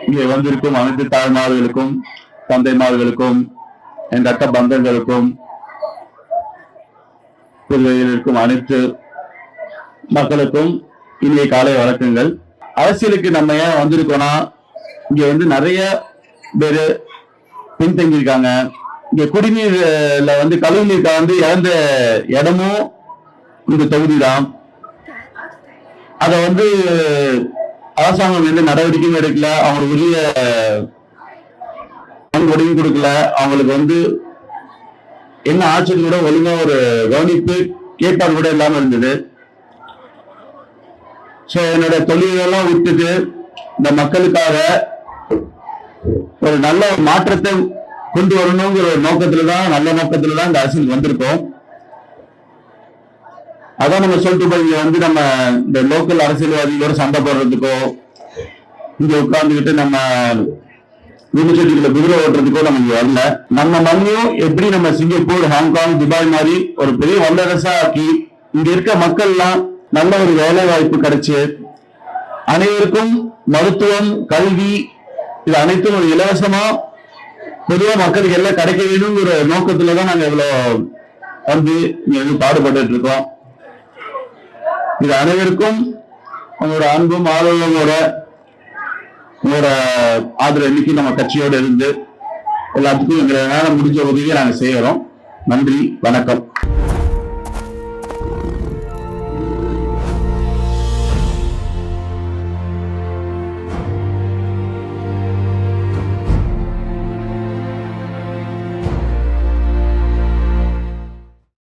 இங்கே வந்திருக்கும் அனைத்து தாய்மார்களுக்கும் தந்தைமார்களுக்கும் என் ரத்த பந்தங்களுக்கும் புதுவையில் இருக்கும் அனைத்து மக்களுக்கும் இனிய காலை வணக்கங்கள். அரசியலுக்கு நம்ம ஏன் வந்திருக்கோம்னா, இங்க வந்து நிறைய பேரு பின்தங்கி இருக்காங்க. இங்க குடிநீர்ல வந்து கழிவுநீர் வந்து இழந்த இடமும் இந்த தொகுதி தான். அத வந்து அரசாங்கம் எந்த நடவடிக்கையும் எடுக்கல, அவங்களுக்கு உரிய ஒழுங்கு கொடுக்கல. அவங்களுக்கு வந்து என்ன ஆட்சிக்கு கூட ஒழுங்கா ஒரு கவனிப்பு ஏற்பாடு கூட இல்லாம இருந்தது. சோ என்னோட தொழிலெல்லாம் விட்டுட்டு இந்த மக்களுக்காக ஒரு நல்ல மாற்றத்தை கொண்டு வரணுங்கிற ஒரு நோக்கத்துலதான், நல்ல நோக்கத்துலதான் இந்த அரசியல் வந்திருக்கோம். அதான் நம்ம சொல்லிட்டு போய் இங்க வந்து நம்ம இந்த லோக்கல் அரசியல்வாதிகளோட சண்டை போடுறதுக்கோ, இங்க உட்கார்ந்துக்கிட்டு நம்ம யூனிவர்சிட்டியில குதிரை ஓட்டுறதுக்கோ நம்ம இங்க வரல. நம்ம மண்ணையும் எப்படி நம்ம சிங்கப்பூர், ஹாங்காங், துபாய் மாதிரி ஒரு பெரிய வல்லரசா ஆக்கி இங்க இருக்க மக்கள் எல்லாம் நல்ல ஒரு வேலை வாய்ப்பு கிடைச்சு அனைவருக்கும் மருத்துவம், கல்வி இது அனைத்தும் ஒரு இலவசமா பொதுவா மக்களுக்கு எல்லாம் கிடைக்க வேணுங்கிற நோக்கத்துலதான் நாங்க இவ்வளவு வந்து இங்க வந்து பாடுபட்டு இருக்கோம். இது அனைவருக்கும் உங்களோட அன்பும் ஆதரவோட உங்களோட ஆதரவு இன்னைக்கு நம்ம கட்சியோட இருந்து எல்லாத்துக்கும் எங்களை முடிஞ்ச உதவியை நாங்க செய்யறோம். நன்றி, வணக்கம்.